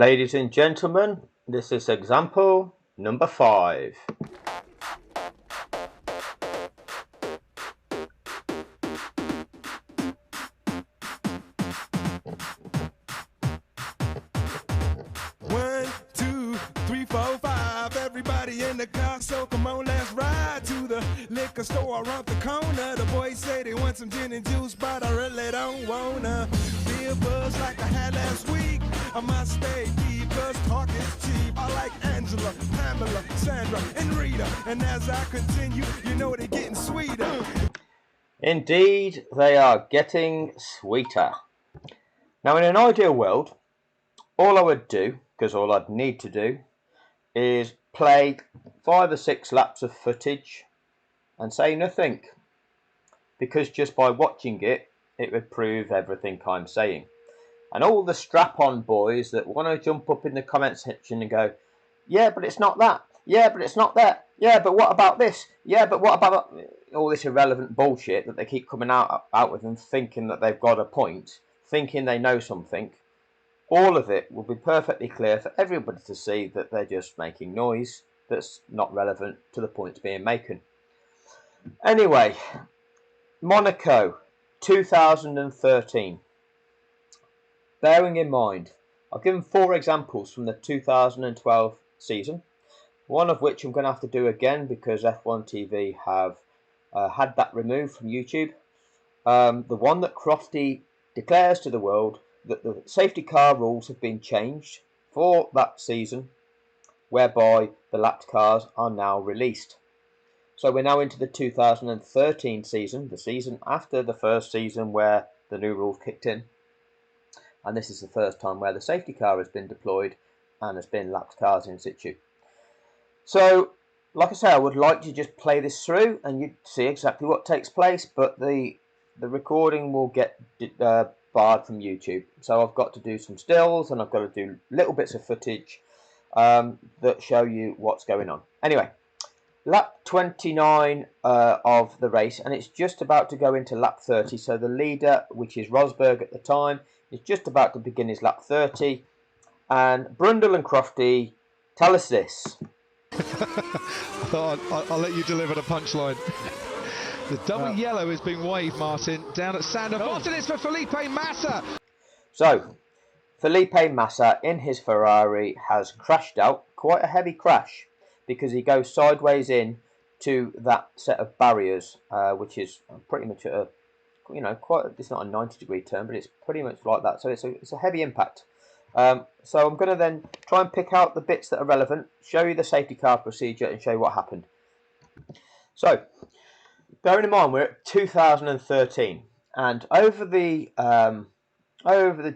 Ladies and gentlemen, this is example number 5. One, two, three, four, five. Everybody in the car, so come on, let's ride to the liquor store around the corner. The boys say they want some gin and juice, but I really don't wanna be a buzz like I had last week. I must stay deep, cause talk is cheap. I like Angela, Pamela, Sandra, and Rita. And as I continue, you know they're getting sweeter. Indeed, they are getting sweeter. Now, in an ideal world, all I would do, because all I'd need to do, is play 5 or 6 laps of footage and say nothing. Because just by watching it, it would prove everything I'm saying. And all the strap-on boys that want to jump up in the comment section and go, yeah, but it's not that. Yeah, but it's not that. Yeah, but what about this? Yeah, but what about all this irrelevant bullshit that they keep coming out with and thinking that they've got a point, thinking they know something. All of it will be perfectly clear for everybody to see that they're just making noise that's not relevant to the points being made. Anyway, Monaco, 2013. Bearing in mind, I've given 4 examples from the 2012 season, one of which I'm going to have to do again because F1 TV have had that removed from YouTube. The one that Crofty declares to the world that the safety car rules have been changed for that season, whereby the lapped cars are now released. So we're now into the 2013 season, the season after the first season where the new rules kicked in. And this is the first time where the safety car has been deployed and has been lapped cars in situ. So, like I say, I would like to just play this through and you'd see exactly what takes place, but the recording will get barred from YouTube. So I've got to do some stills and I've got to do little bits of footage that show you what's going on. Anyway, lap 29 of the race, and it's just about to go into lap 30. So the leader, which is Rosberg at the time, is just about to begin his lap 30. And Brundle and Crofty tell us this. I'll let you deliver the punchline. The double yellow is being waved, Martin, down at Sandra. Martin, it's for Felipe Massa. So, Felipe Massa in his Ferrari has crashed out, quite a heavy crash, because he goes sideways in to that set of barriers, which is pretty much a, it's not a 90-degree turn, but it's pretty much like that. So it's a heavy impact. So I'm going to then try and pick out the bits that are relevant, show you the safety car procedure, and show you what happened. So, bearing in mind we're at 2013, and over the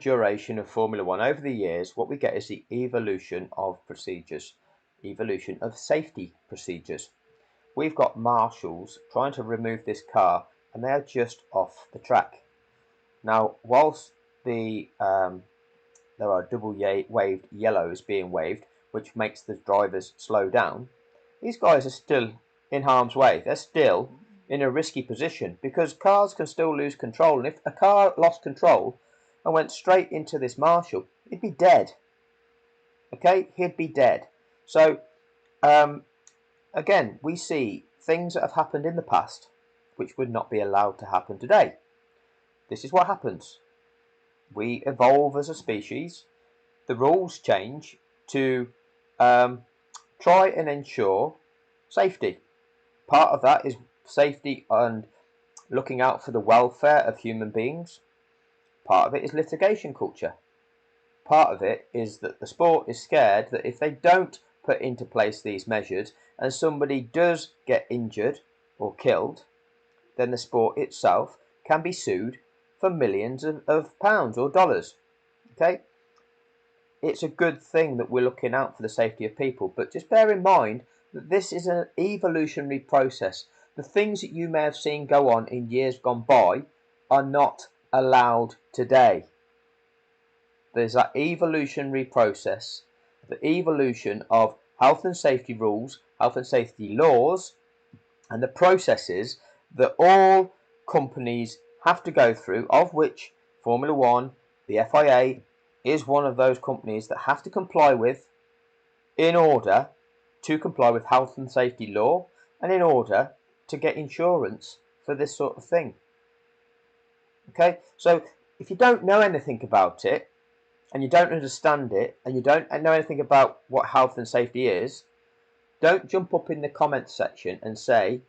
duration of Formula One, over the years, what we get is the evolution of procedures, evolution of safety procedures. We've got marshals trying to remove this car, and they are just off the track. Now, whilst there are double waved yellows being waved, which makes the drivers slow down, these guys are still in harm's way. They're still in a risky position because cars can still lose control. And if a car lost control and went straight into this marshal, he'd be dead. Okay, he'd be dead. So, again, we see things that have happened in the past which would not be allowed to happen today. This is what happens. We evolve as a species. The rules change to try and ensure safety. Part of that is safety and looking out for the welfare of human beings. Part of it is litigation culture. Part of it is that the sport is scared that if they don't put into place these measures and somebody does get injured or killed, then the sport itself can be sued for millions of pounds or dollars. Okay? It's a good thing that we're looking out for the safety of people, but just bear in mind that this is an evolutionary process. The things that you may have seen go on in years gone by are not allowed today. There's that evolutionary process, the evolution of health and safety rules, health and safety laws, and the processes that all companies have to go through, of which Formula One, the FIA, is one of those companies that have to comply with, in order to comply with health and safety law, and in order to get insurance for this sort of thing. Okay, so if you don't know anything about it, and you don't understand it, and you don't know anything about what health and safety is, don't jump up in the comments section and say,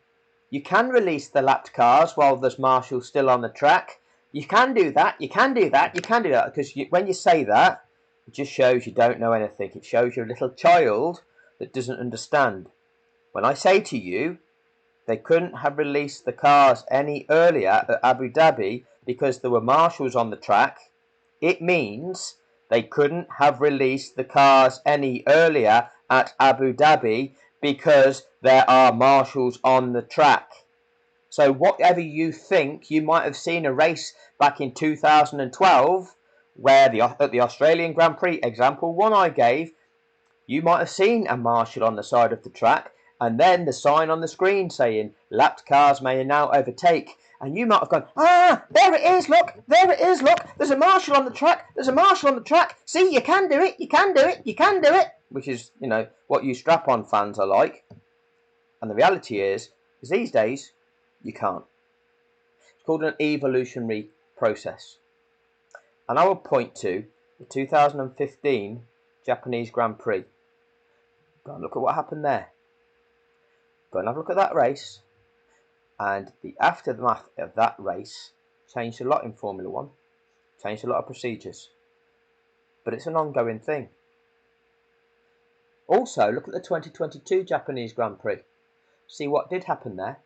you can release the lapped cars while there's marshals still on the track. You can do that, you can do that, you can do that. Because when you say that, it just shows you don't know anything. It shows you're a little child that doesn't understand. When I say to you, they couldn't have released the cars any earlier at Abu Dhabi because there were marshals on the track, it means they couldn't have released the cars any earlier at Abu Dhabi because there are marshals on the track. So whatever you think, you might have seen a race back in 2012 where at the Australian Grand Prix, example one I gave, you might have seen a marshal on the side of the track and then the sign on the screen saying lapped cars may now overtake, and you might have gone, ah, there it is, look, there it is, look, there's a marshal on the track, there's a marshal on the track, see, you can do it, you can do it, you can do it, which is, you know, what you strap-on fans are like. And the reality is these days you can't. It's called an evolutionary process. And I will point to the 2015 Japanese Grand Prix. Go and look at what happened there. Go and have a look at that race. And the aftermath of that race changed a lot in Formula 1. Changed a lot of procedures. But it's an ongoing thing. Also, look at the 2022 Japanese Grand Prix. See what did happen there.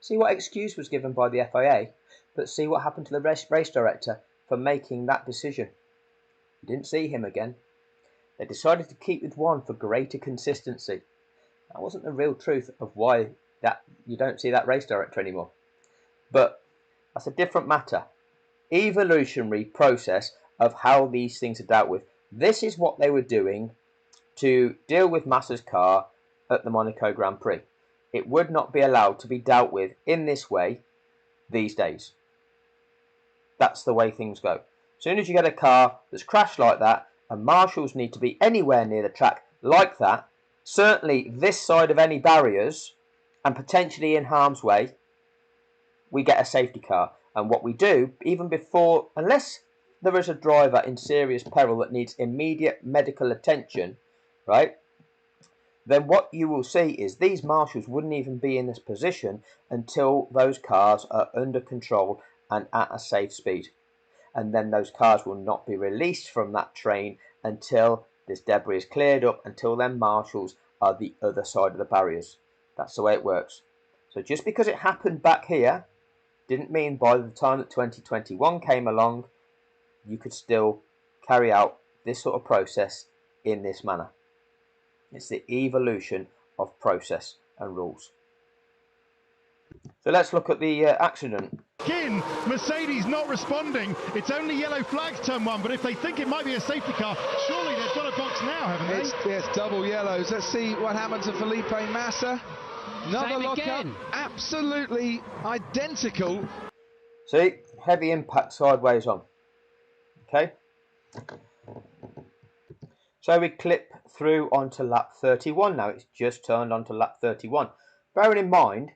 See what excuse was given by the FIA. But see what happened to the race director for making that decision. You didn't see him again. They decided to keep with one for greater consistency. That wasn't the real truth of why that you don't see that race director anymore. But that's a different matter. Evolutionary process of how these things are dealt with. This is what they were doing to deal with Massa's car at the Monaco Grand Prix. It would not be allowed to be dealt with in this way these days. That's the way things go. As soon as you get a car that's crashed like that, and marshals need to be anywhere near the track like that, certainly this side of any barriers, and potentially in harm's way, we get a safety car. And what we do, even before, unless there is a driver in serious peril that needs immediate medical attention, right, then what you will see is these marshals wouldn't even be in this position until those cars are under control and at a safe speed. And then those cars will not be released from that train until this debris is cleared up, until then marshals are the other side of the barriers. That's the way it works. So just because it happened back here didn't mean by the time that 2021 came along you could still carry out this sort of process in this manner. It's the evolution of process and rules. So let's look at the accident. Again, Mercedes not responding. It's only yellow flags turn one, but if they think it might be a safety car, surely they've got a box now, haven't they? Yes, double yellows. Let's see what happened to Felipe Massa. Another lockup, absolutely identical. See, heavy impact sideways on. Okay. So we clip through onto lap 31 now. It's just turned onto lap 31. Bearing in mind,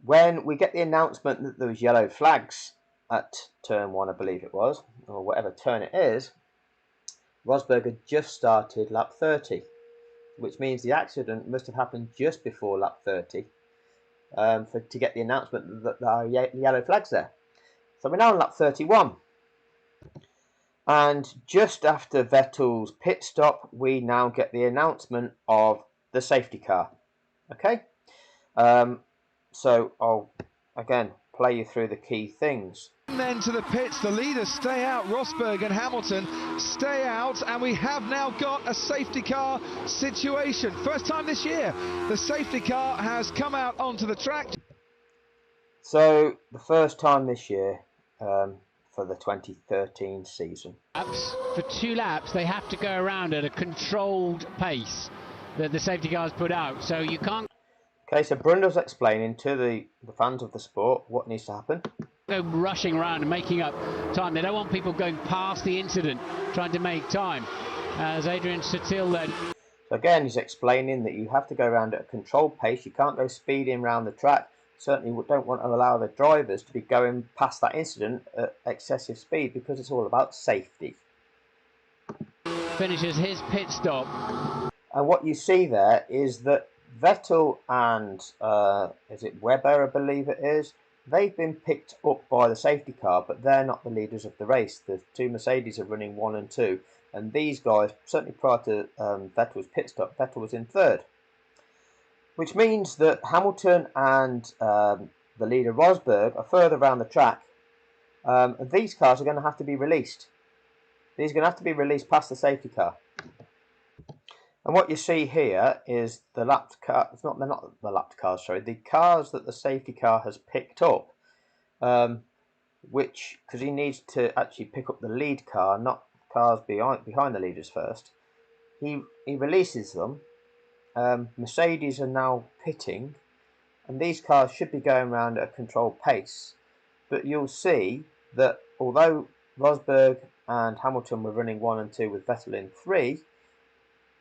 when we get the announcement that there was yellow flags at turn 1, I believe it was, or whatever turn it is, Rosberg had just started lap 30, which means the accident must have happened just before lap 30 to get the announcement that there are yellow flags there. So we're now on lap 31. And just after Vettel's pit stop, we now get the announcement of the safety car. Okay? So I'll, again, play you through the key things. And then to the pits, the leaders stay out, Rosberg and Hamilton stay out, and we have now got a safety car situation. First time this year, the safety car has come out onto the track. So, the first time this year for the 2013 season. For 2 laps, they have to go around at a controlled pace that the safety cars put out, so you can't... Okay, so Brundle's explaining to the fans of the sport what needs to happen. Go rushing around and making up time. They don't want people going past the incident trying to make time. As Adrian Sutil then. So again, he's explaining that you have to go around at a controlled pace. You can't go speeding around the track. Certainly don't want to allow the drivers to be going past that incident at excessive speed, because it's all about safety. Finishes his pit stop. And what you see there is that Vettel and is it Webber, I believe it is, they've been picked up by the safety car, but they're not the leaders of the race. The two Mercedes are running 1 and 2, and these guys, certainly prior to Vettel's pit stop, Vettel was in 3rd. Which means that Hamilton and the leader Rosberg are further around the track. And these cars are going to have to be released. These are going to have to be released past the safety car. And what you see here is the lapped car. They're not the lapped cars, sorry. The cars that the safety car has picked up. Which, because he needs to actually pick up the lead car, not cars behind the leaders first. He releases them. Mercedes are now pitting, and these cars should be going around at a controlled pace. But you'll see that although Rosberg and Hamilton were running 1 and 2 with Vettel in 3,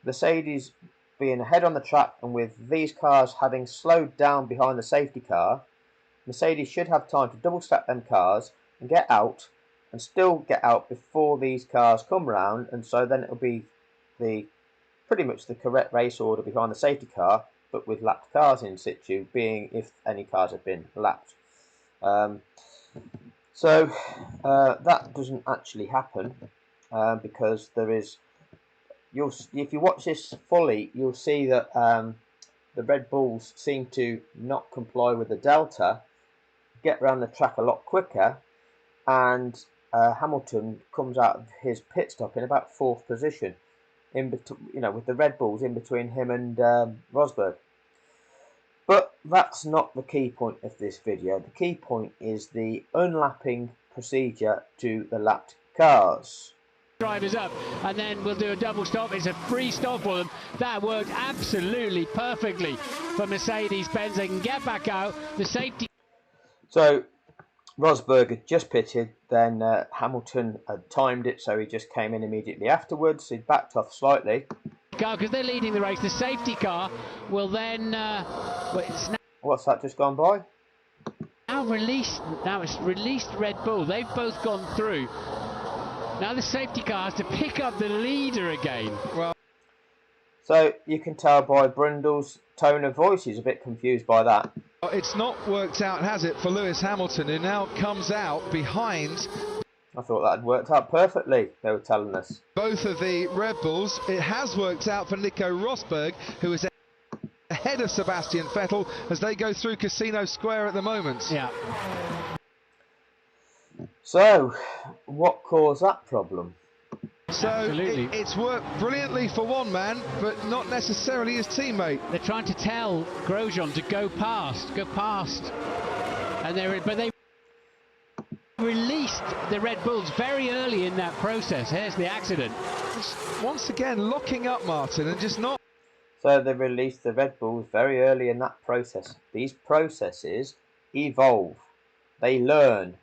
Mercedes being ahead on the track, and with these cars having slowed down behind the safety car, Mercedes should have time to double stack them cars and get out, and still get out before these cars come round, and so then it'll be pretty much the correct race order behind the safety car, but with lapped cars in situ, being if any cars have been lapped. So that doesn't actually happen, because there is. If you watch this fully, you'll see that the Red Bulls seem to not comply with the delta, get around the track a lot quicker, and Hamilton comes out of his pit stop in about 4th position, with the Red Bulls in between him and Rosberg. But that's not the key point of this video. The key point is the unlapping procedure to the lapped cars. Drivers up, and then we'll do a double stop. It's a free stop for them. That worked absolutely perfectly for Mercedes-Benz. They can get back out. The safety. So Rosberg had just pitted, then Hamilton had timed it, so he just came in immediately afterwards. He backed off slightly. Because they're leading the race, the safety car will then. What's that just gone by? Now it's released Red Bull. They've both gone through. Now the safety car has to pick up the leader again. Well, so you can tell by Brundle's tone of voice, he's a bit confused by that. It's not worked out, has it, for Lewis Hamilton, who now comes out behind. I thought that had worked out perfectly, they were telling us. Both of the Red Bulls. It has worked out for Nico Rosberg, who is ahead of Sebastian Vettel as they go through Casino Square at the moment. Yeah. So, what caused that problem? So it's worked brilliantly for one man, but not necessarily his teammate. They're trying to tell Grosjean to go past, and they released the Red Bulls very early in that process. Here's the accident. Just once again locking up, Martin, and just not. So they released the Red Bulls very early in that process. These processes evolve. They learn.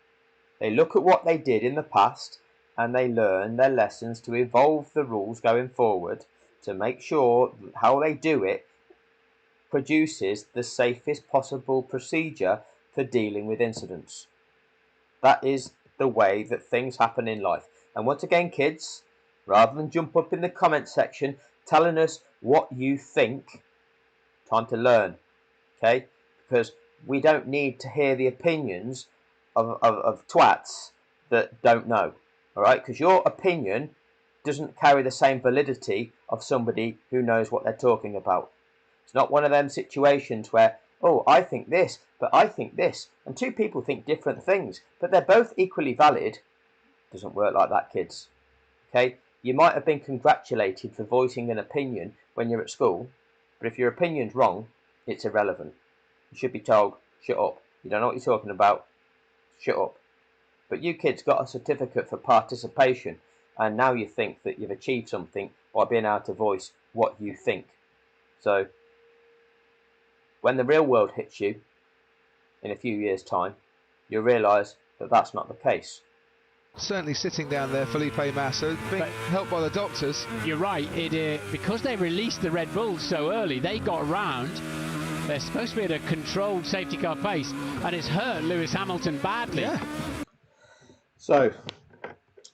They look at what they did in the past, and they learn their lessons to evolve the rules going forward to make sure that how they do it produces the safest possible procedure for dealing with incidents. That is the way that things happen in life. And once again, kids, rather than jump up in the comment section telling us what you think, time to learn, okay? Because we don't need to hear the opinions of twats that don't know, all right? Because your opinion doesn't carry the same validity of somebody who knows what they're talking about. It's not one of them situations where, oh, I think this, but I think this, and two people think different things, but they're both equally valid. Doesn't work like that, kids, okay? You might have been congratulated for voicing an opinion when you're at school, but if your opinion's wrong, it's irrelevant. You should be told, shut up. You don't know what you're talking about. Shut up. But you kids got a certificate for participation, and now you think that you've achieved something by being able to voice what you think. So when the real world hits you in a few years' time, you'll realise that that's not the case. Certainly sitting down there, Felipe Massa, being helped by the doctors. You're right, because they released the Red Bulls so early, they got around. They're supposed to be at a controlled safety car pace, and it's hurt Lewis Hamilton badly. Yeah. So,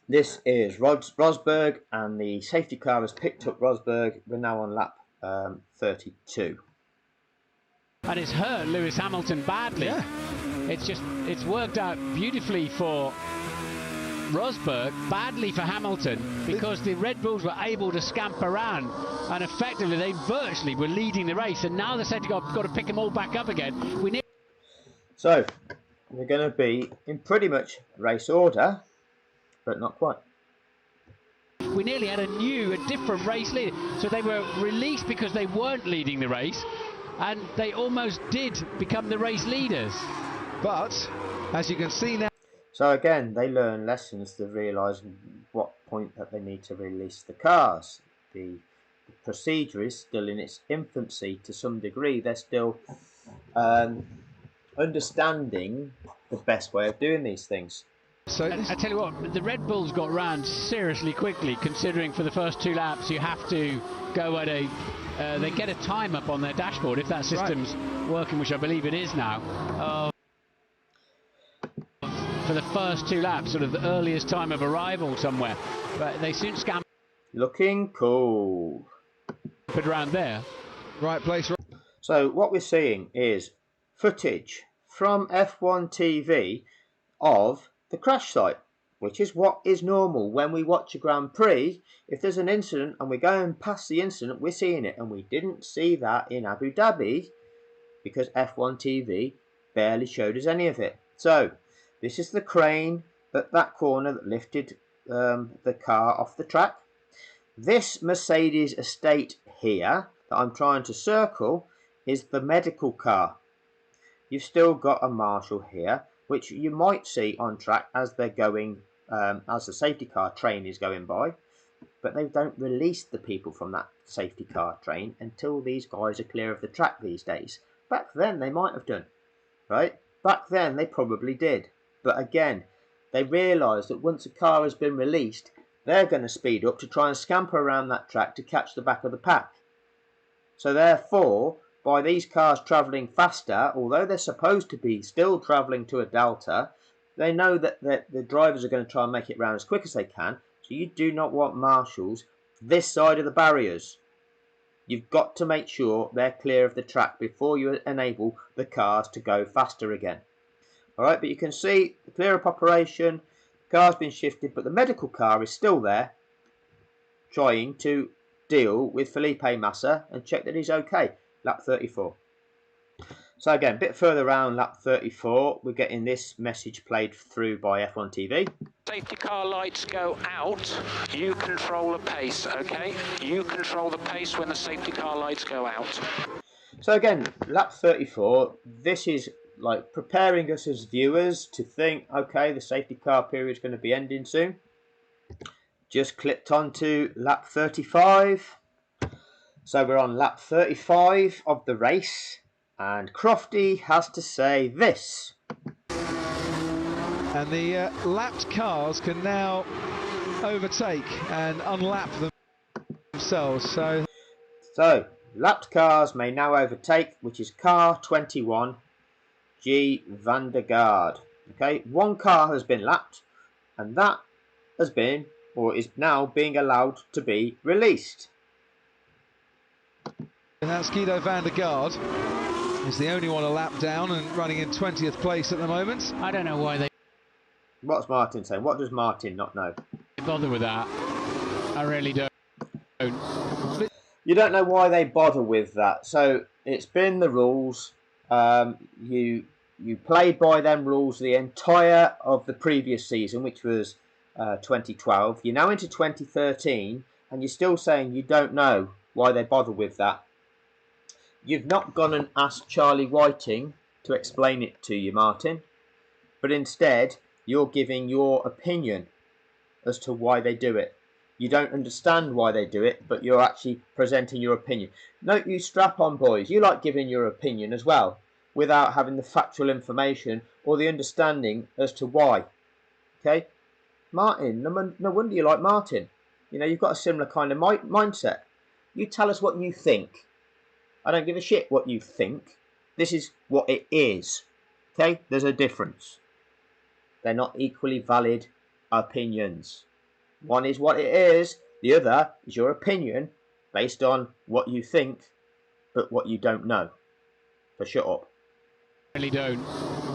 this is Rosberg, and the safety car has picked up Rosberg. We're now on lap 32. And it's hurt Lewis Hamilton badly. Yeah. It's worked out beautifully for Rosberg, badly for Hamilton, because the Red Bulls were able to scamper around, and effectively they virtually were leading the race, and now the safety car got to pick them all back up again. So, we're going to be in pretty much race order, but not quite. We nearly had a different race leader. So they were released because they weren't leading the race, and they almost did become the race leaders. But, as you can see now... So again, they learn lessons to realise what point that they need to release the cars. The procedure is still in its infancy to some degree. They're still understanding the best way of doing these things. So I tell you what, the Red Bulls got round seriously quickly, considering for the first 2 laps you have to go at they get a time up on their dashboard if that system's working, which I believe it is now. For the first 2 laps, sort of the earliest time of arrival somewhere, but they soon scampered. Looking cool. Around there. Right place. So what we're seeing is footage from F1 TV of the crash site, which is what is normal when we watch a Grand Prix. If there's an incident and we're going past the incident, we're seeing it, and we didn't see that in Abu Dhabi because F1 TV barely showed us any of it. So this is the crane at that corner that lifted the car off the track. This Mercedes estate here that I'm trying to circle is the medical car. You've still got a marshal here, which you might see on track as they're going, as the safety car train is going by. But they don't release the people from that safety car train until these guys are clear of the track these days. Back then they might have done, right? Back then they probably did. But again, they realise that once a car has been released, they're going to speed up to try and scamper around that track to catch the back of the pack. So therefore, by these cars travelling faster, although they're supposed to be still travelling to a delta, they know that the drivers are going to try and make it round as quick as they can. So you do not want marshals this side of the barriers. You've got to make sure they're clear of the track before you enable the cars to go faster again. Alright, but you can see the clear up operation, the car's been shifted, but the medical car is still there, trying to deal with Felipe Massa and check that he's okay. Lap 34. So again, a bit further around lap 34, we're getting this message played through by F1 TV. Safety car lights go out, you control the pace, okay? You control the pace when the safety car lights go out. So again, lap 34, this is like preparing us as viewers to think, okay, the safety car period is going to be ending soon. Just clicked onto lap 35. So we're on lap 35 of the race, and Crofty has to say this. And the lapped cars can now overtake and unlap themselves. So lapped cars may now overtake, which is car 21, G. van der Gaard. Okay, 1 car has been lapped, and that has been, or is now being allowed to be released. And that's Guido van der Gaard. He's the only one a lap down and running in 20th place at the moment. I don't know why they What's Martin saying? What does Martin not know? bother with that. I really don't. You don't know why they bother with that. So it's been the rules. You played by them rules the entire of the previous season, which was 2012. You're now into 2013, and you're still saying you don't know why they bother with that. You've not gone and asked Charlie Whiting to explain it to you, Martin, but instead you're giving your opinion as to why they do it. You don't understand why they do it, but you're actually presenting your opinion. Note you strap-on boys, you like giving your opinion as well. without having the factual information or the understanding as to why. Okay, Martin, no wonder you like Martin. You know, you've got a similar kind of mindset. You tell us what you think. I don't give a shit what you think. This is what it is. Okay, there's a difference. They're not equally valid opinions. One is what it is, the other is your opinion based on what you think, but what you don't know. So shut up. Really don't.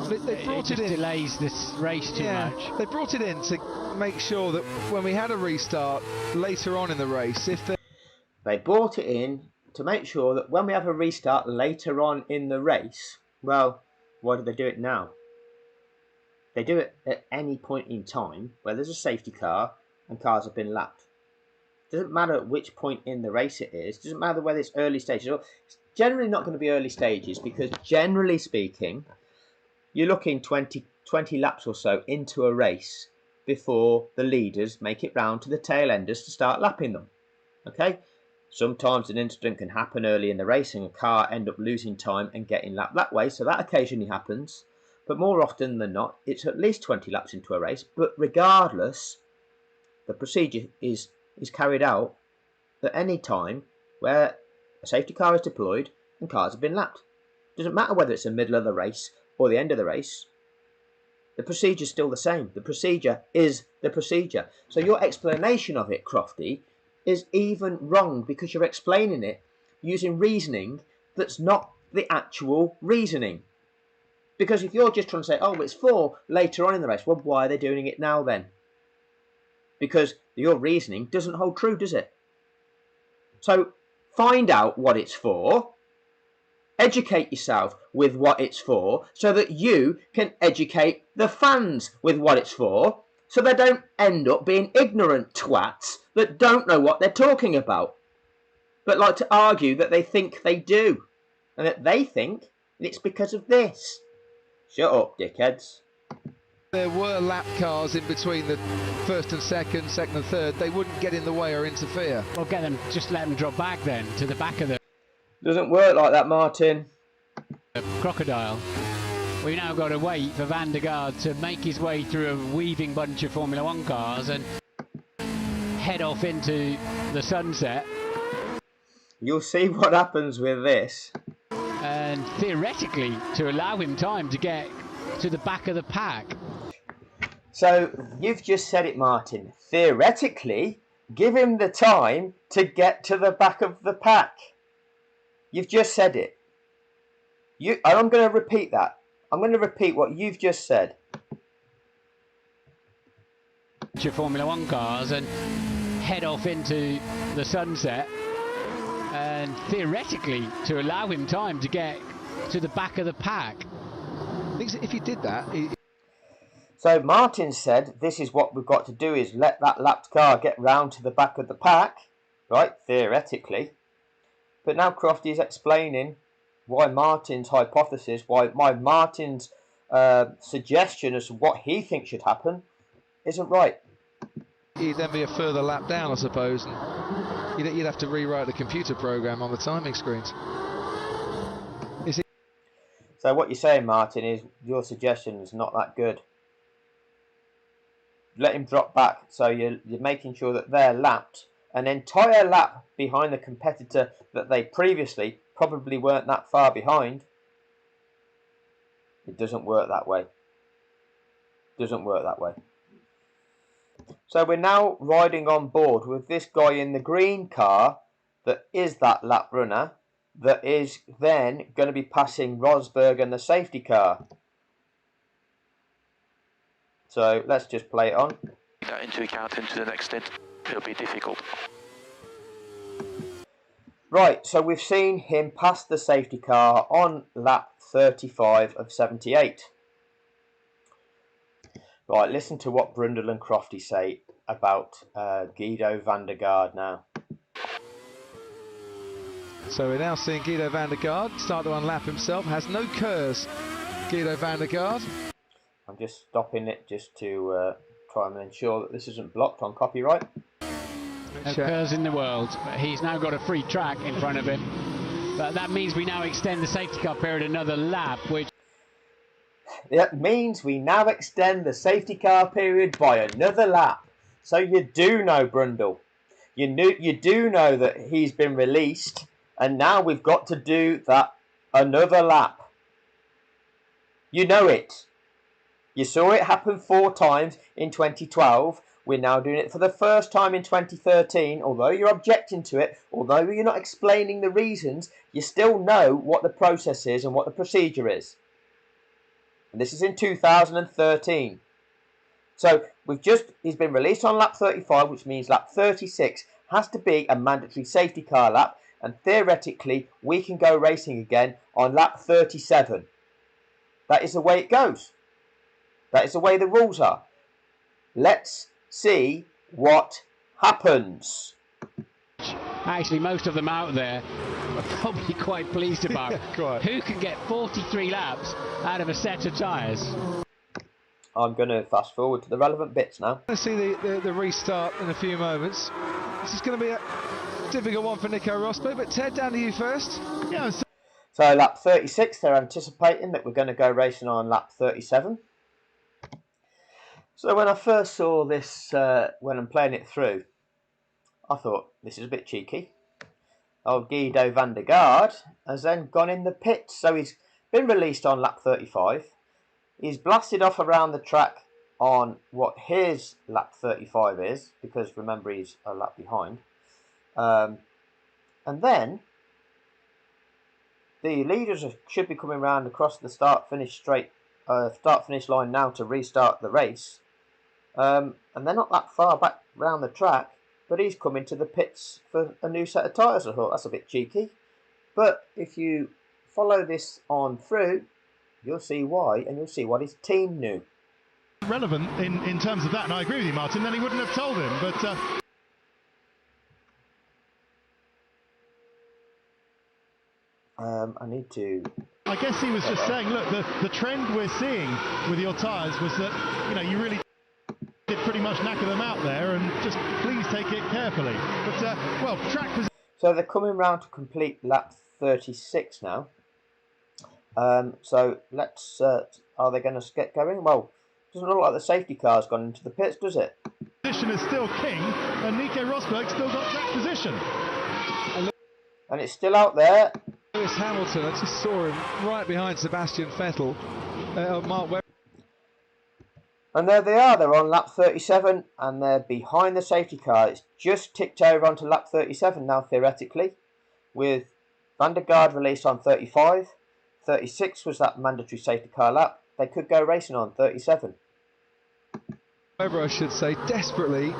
They brought it in. Delays this race too much. They brought it in to make sure that when we had a restart later on in the race, they brought it in to make sure that when we have a restart later on in the race, well, why do they do it now? They do it at any point in time where there's a safety car and cars have been lapped. It doesn't matter at which point in the race it is. It doesn't matter whether it's early stages. It's generally not going to be early stages because generally speaking, you're looking 20 laps or so into a race before the leaders make it round to the tail enders to start lapping them. Okay? Sometimes an incident can happen early in the race and a car end up losing time and getting lapped that way. So that occasionally happens. But more often than not, it's at least 20 laps into a race. But regardless, the procedure is carried out at any time where a safety car is deployed and cars have been lapped. It doesn't matter whether it's the middle of the race or the end of the race. The procedure is still the same. The procedure is the procedure. So your explanation of it, Crofty, is even wrong because you're explaining it using reasoning that's not the actual reasoning. Because if you're just trying to say, oh, it's for later on in the race, well, why are they doing it now then? Because your reasoning doesn't hold true, does it? So find out what it's for, educate yourself with what it's for, so that you can educate the fans with what it's for, so they don't end up being ignorant twats that don't know what they're talking about, but like to argue that they think they do, and that they think it's because of this. Shut up, dickheads. there were lap cars in between the first and second and third, they wouldn't get in the way or interfere. Well, just let them drop back then to the back of the Doesn't work like that, Martin. crocodile. We now got to wait for Van der Garde to make his way through a weaving bunch of Formula One cars and head off into the sunset. You'll see what happens with this. And theoretically, to allow him time to get to the back of the pack. So, you've just said it, Martin. Theoretically, give him the time to get to the back of the pack. You've just said it. And I'm going to repeat that. I'm going to repeat what you've just said. Your Formula One cars and head off into the sunset. And theoretically, to allow him time to get to the back of the pack. If he did that... So Martin said, this is what we've got to do, is let that lapped car get round to the back of the pack, right, theoretically. But now Crofty is explaining why Martin's hypothesis, why Martin's suggestion as to what he thinks should happen isn't right. He'd then be a further lap down, I suppose. And you'd have to rewrite the computer program on the timing screens. So what you're saying, Martin, is your suggestion is not that good. Let him drop back, so you're making sure that they're lapped an entire lap behind the competitor that they previously probably weren't that far behind. It doesn't work that way. Doesn't work that way. So we're now riding on board with this guy in the green car that is that lap runner that is then going to be passing Rosberg and the safety car. So let's just play it on. Take that into account into the next stint. It'll be difficult. Right, so we've seen him pass the safety car on lap 35 of 78. Right, listen to what Brundle and Crofty say about Guido van der Garde now. So we're now seeing Guido van der Garde start to unlap himself. Has no curse, Guido van der Garde. I'm just stopping it just to try and ensure that this isn't blocked on copyright. No curves in the world, but he's now got a free track in front of him. But that means we now extend the safety car period another lap, which... That means we now extend the safety car period by another lap. So you do know, Brundle. You do know that he's been released, and now we've got to do that another lap. You know it. You saw it happen 4 times in 2012. We're now doing it for the first time in 2013. Although you're objecting to it, although you're not explaining the reasons, you still know what the process is and what the procedure is. And this is in 2013. So he's been released on lap 35, which means lap 36 has to be a mandatory safety car lap, and theoretically we can go racing again on lap 37. That is the way it goes. That is the way the rules are. Let's see what happens. Actually, most of them out there are probably quite pleased about. Who can get 43 laps out of a set of tyres? I'm going to fast forward to the relevant bits now. Let's see the restart in a few moments. This is going to be a difficult one for Nico Rosberg, but Ted, down to you first. Yeah, so lap 36, they're anticipating that we're going to go racing on lap 37. So when I first saw this, when I'm playing it through, I thought, this is a bit cheeky. Old Guido van der Garde has then gone in the pits. So he's been released on lap 35. He's blasted off around the track on what his lap 35 is, because remember he's a lap behind. And then the leaders should be coming round across the start-finish line now to restart the race. And they're not that far back round the track, but he's coming to the pits for a new set of tyres. I thought, that's a bit cheeky. But if you follow this on through, you'll see why, and you'll see what his team knew. Relevant in terms of that, and I agree with you, Martin, then he wouldn't have told him, but... I need to... I guess he was just saying, look, the trend we're seeing with your tyres was that, you know, you really did pretty much knacker them out there, and just please take it carefully. But, well, track position... So they're coming round to complete lap 36 now. So let's... are they going to get going? Well, doesn't look like the safety car's gone into the pits, does it? Position is still king, and Nico Rosberg still got track position. And it's still out there. Lewis Hamilton, I just saw him right behind Sebastian Vettel. Mark Webber. And there they are, they're on lap 37 and they're behind the safety car. It's just ticked over onto lap 37 now, theoretically, with Van der Garde released on 35. 36 was that mandatory safety car lap. They could go racing on 37. Webber, I should say, desperately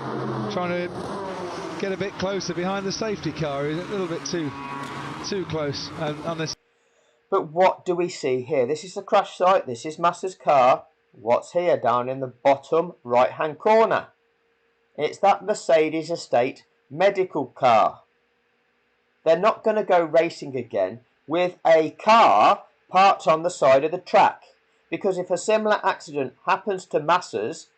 trying to get a bit closer behind the safety car. He's a little bit too close on this. But what do we see here? This is the crash site. This is Massa's car. What's here down in the bottom right hand corner? It's that Mercedes estate medical car. They're not going to go racing again with a car parked on the side of the track, because if a similar accident happens to Massa's,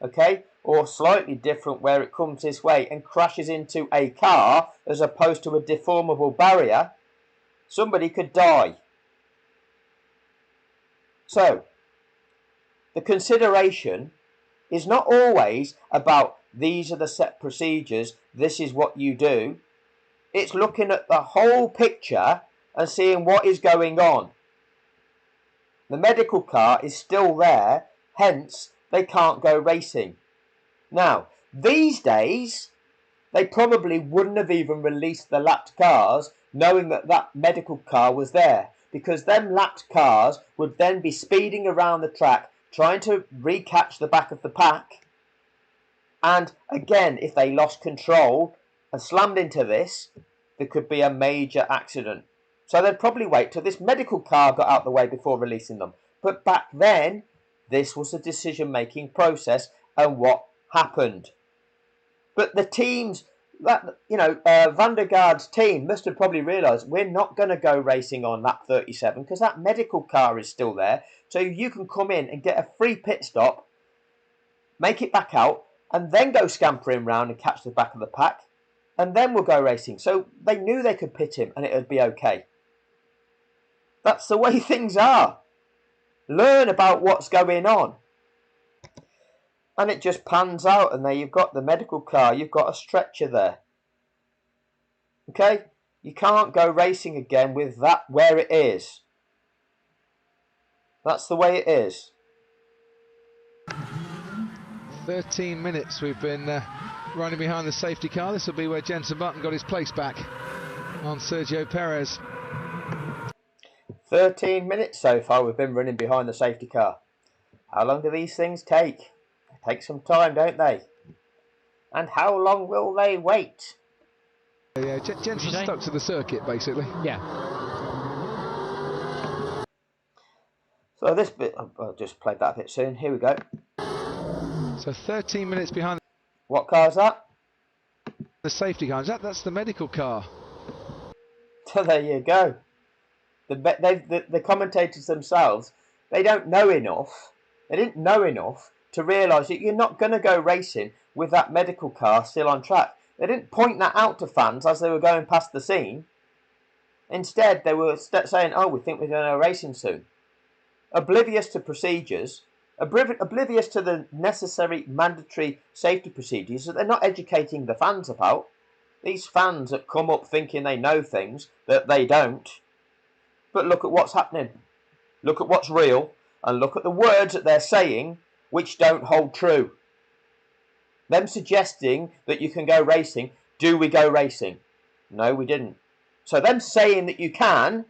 okay, or slightly different where it comes this way and crashes into a car as opposed to a deformable barrier, somebody could die. So the consideration is not always about these are the set procedures, this is what you do. It's looking at the whole picture and seeing what is going on. The medical car is still there, hence they can't go racing. Now, these days, they probably wouldn't have even released the lapped cars knowing that that medical car was there, because them lapped cars would then be speeding around the track trying to recatch the back of the pack. And again, if they lost control and slammed into this, there could be a major accident. So they'd probably wait till this medical car got out the way before releasing them. But back then, this was the decision-making process and what happened. But the teams, Van der Garde's team must have probably realised we're not going to go racing on lap 37 because that medical car is still there. So you can come in and get a free pit stop, make it back out, and then go scampering round and catch the back of the pack, and then we'll go racing. So they knew they could pit him and it would be okay. That's the way things are. Learn about what's going on. And it just pans out, and there you've got the medical car, you've got a stretcher there. Okay? You can't go racing again with that where it is. That's the way it is. 13 minutes we've been running behind the safety car. This will be where Jenson Button got his place back on Sergio Perez. 13 minutes so far we've been running behind the safety car. How long do these things take? They take some time, don't they? And how long will they wait? Yeah, Jenson's stuck to the circuit, basically. Yeah. So this bit, I'll just play that a bit soon. Here we go. So 13 minutes behind. What car is that? The safety car. That's the medical car. So there you go. The commentators themselves, they don't know enough. They didn't know enough to realise that you're not going to go racing with that medical car still on track. They didn't point that out to fans as they were going past the scene. Instead, they were saying, oh, we think we're going to go racing soon. Oblivious to procedures, oblivious to the necessary mandatory safety procedures that they're not educating the fans about. These fans that come up thinking they know things that they don't. But look at what's happening. Look at what's real, and look at the words that they're saying which don't hold true. Them suggesting that you can go racing. Do we go racing? No, we didn't. So them saying that you can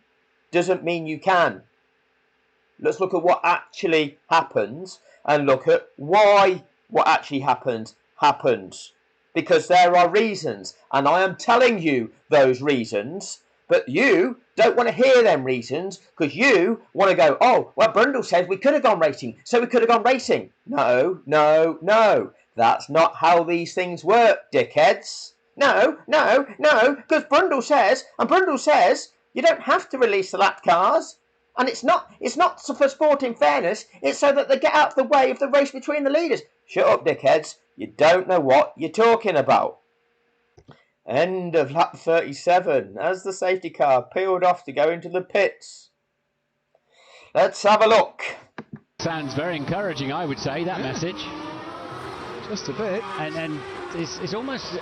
doesn't mean you can. Let's look at what actually happens and look at why what actually happens. Because there are reasons, and I am telling you those reasons, but you don't want to hear them reasons because you want to go, oh, well, Brundle says we could have gone racing, so we could have gone racing. No, no, no. That's not how these things work, dickheads. No, no, no, because Brundle says you don't have to release the lap cars. And it's not for sporting fairness, it's so that they get out of the way of the race between the leaders. Shut up, dickheads. You don't know what you're talking about. End of lap 37 as the safety car peeled off to go into the pits. Let's have a look. Sounds very encouraging, I would say, that message. Just a bit. And it's almost...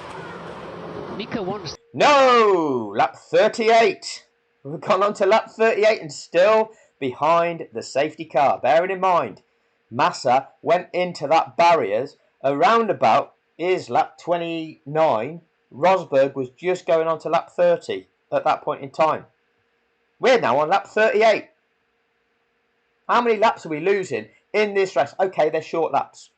Nico wants... No! Lap 38. We've gone on to lap 38 and still behind the safety car. Bearing in mind, Massa went into that barriers. A roundabout is lap 29. Rosberg was just going on to lap 30 at that point in time. We're now on lap 38. How many laps are we losing in this race? Okay, they're short laps.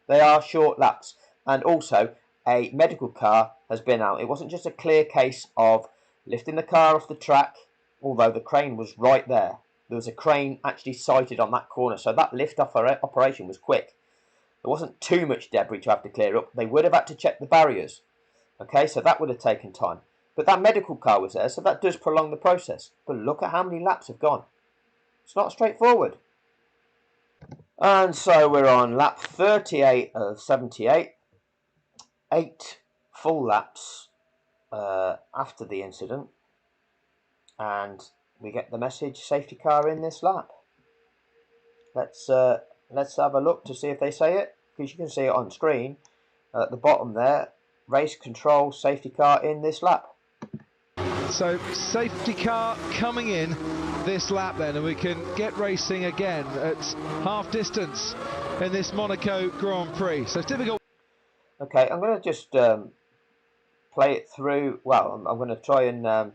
They are short laps. And also, a medical car has been out. It wasn't just a clear case of lifting the car off the track, although the crane was right there. There was a crane actually sighted on that corner, so that lift-off operation was quick. There wasn't too much debris to have to clear up. They would have had to check the barriers. Okay, so that would have taken time. But that medical car was there, so that does prolong the process. But look at how many laps have gone. It's not straightforward. And so we're on lap 38 of 78. 8 full laps after the incident, and we get the message safety car in this lap. Let's have a look to see if they say it, because you can see it on screen at the bottom there. Race control safety car in this lap. So safety car coming in this lap then, and we can get racing again at half distance in this Monaco Grand Prix. So it's difficult. Okay, I'm going to just play it through. Well, I'm going to try and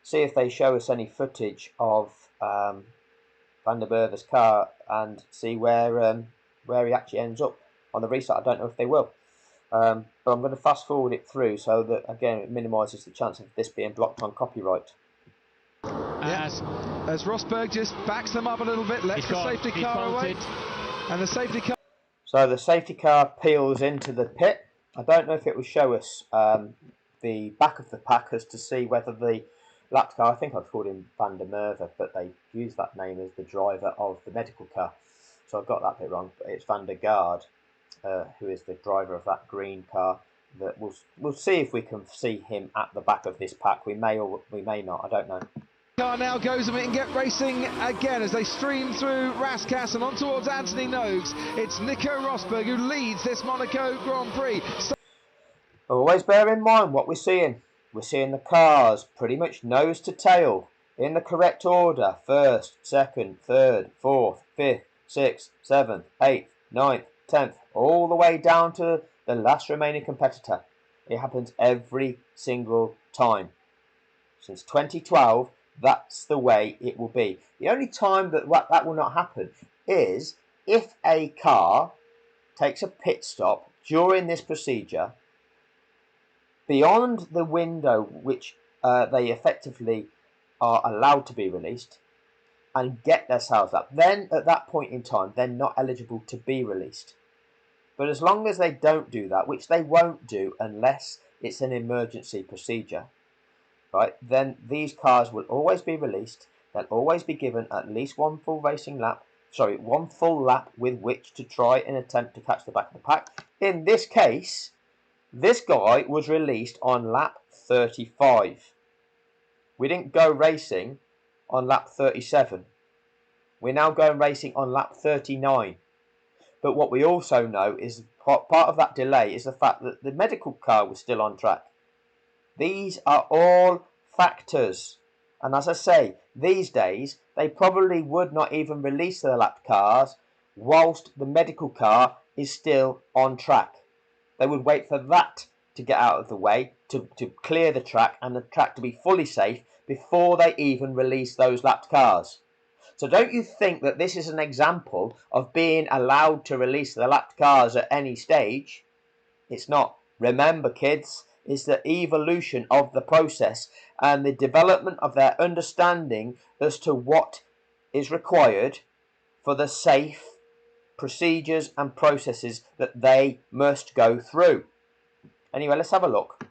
see if they show us any footage of Van der Merwe's car and see where he actually ends up on the restart. I don't know if they will, but I'm going to fast forward it through so that again it minimises the chance of this being blocked on copyright. Yes, as Rosberg just backs them up a little bit, lets the safety car away, and the safety car. So the safety car peels into the pit. I don't know if it will show us the back of the pack as to see whether the lap car, I think I've called him Van der Merwe, but they use that name as the driver of the medical car. So I've got that bit wrong, but it's Van der Gaard, who is the driver of that green car. That we'll see if we can see him at the back of this pack. We may or we may not, I don't know. car now goes and we can get racing again as they stream through Rascasse and on towards Anthony Noakes. It's Nico Rosberg who leads this Monaco Grand Prix. Always bear in mind what we're seeing. We're seeing the cars pretty much nose to tail in the correct order. First, second, third, fourth, fifth, sixth, seventh, eighth, ninth, 10th, all the way down to the last remaining competitor. It happens every single time. Since 2012, that's the way it will be. The only time that will not happen is if a car takes a pit stop during this procedure beyond the window which they effectively are allowed to be released and get themselves up. Then at that point in time, they're not eligible to be released. But as long as they don't do that, which they won't do unless it's an emergency procedure, right, then these cars will always be released. They'll always be given at least one full lap with which to try and attempt to catch the back of the pack. In this case, this guy was released on lap 35. We didn't go racing on lap 37. We're now going racing on lap 39. But what we also know is part of that delay is the fact that the medical car was still on track. These are all factors. And as I say, these days, they probably would not even release the lapped cars whilst the medical car is still on track. They would wait for that to get out of the way, to clear the track and the track to be fully safe before they even release those lapped cars. So don't you think that this is an example of being allowed to release the lapped cars at any stage? It's not. Remember, kids, it's the evolution of the process and the development of their understanding as to what is required for the safe procedures and processes that they must go through. Anyway, let's have a look.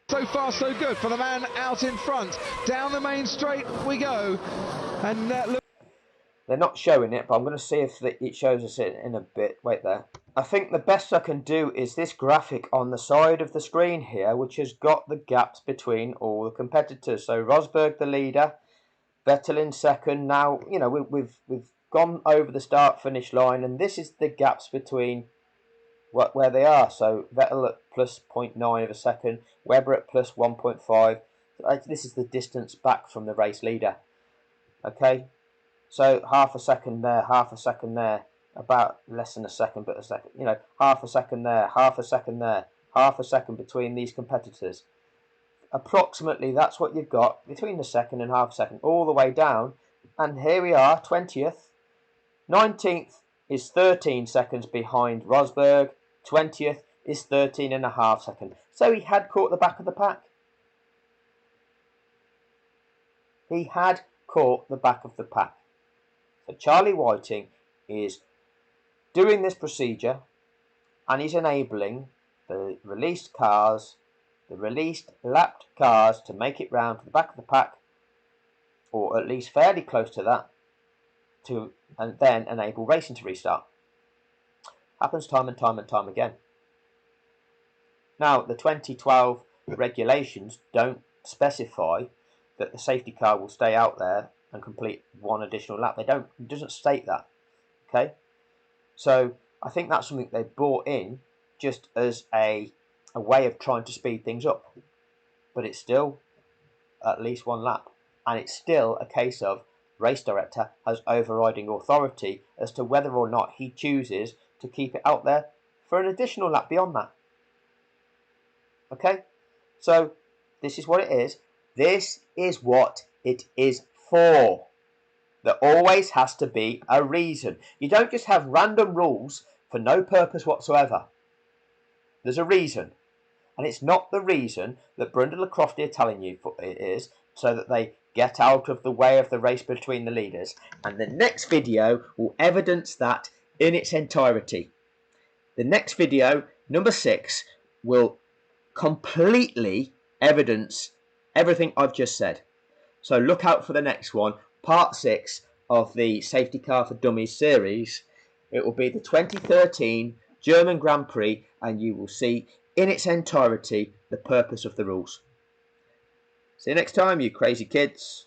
So far so good for the man out in front. Down the main straight we go. And look. They're not showing it, but I'm going to see if it shows us it in a bit. Wait there. I think the best I can do is this graphic on the side of the screen here, which has got the gaps between all the competitors. So Rosberg the leader, Vettel in second. Now, you know, we've gone over the start-finish line, and this is the gaps between where they are. So Vettel at plus 0.9 of a second, Webber at plus 1.5. This is the distance back from the race leader. Okay. So half a second there, half a second there, about less than a second, but a second, you know, half a second there, half a second there, half a second between these competitors. Approximately, that's what you've got between the second and half a second, all the way down. And here we are, 20th. 19th is 13 seconds behind Rosberg. 20th is 13.5 seconds. So he had caught the back of the pack. He had caught the back of the pack. So Charlie Whiting is doing this procedure and he's enabling the released cars, the released lapped cars to make it round to the back of the pack, or at least fairly close to that, and then enable racing to restart. Happens time and time and time again. Now, the 2012 regulations don't specify that the safety car will stay out there and complete one additional lap. It doesn't state that. Okay, so I think that's something they brought in just as a way of trying to speed things up, but it's still at least one lap, and it's still a case of race director has overriding authority as to whether or not he chooses to keep it out there for an additional lap beyond that. Okay, so this is what it is. This is what it is for. There always has to be a reason. You don't just have random rules for no purpose whatsoever. There's a reason. And it's not the reason that Brundle and Crofty are telling you it is, so that they get out of the way of the race between the leaders. And the next video will evidence that in its entirety. The next video, number 6, will completely evidence everything I've just said. So look out for the next one, part 6 of the Safety Car for Dummies series. It will be the 2013 German Grand Prix, and you will see in its entirety the purpose of the rules. See you next time, you crazy kids.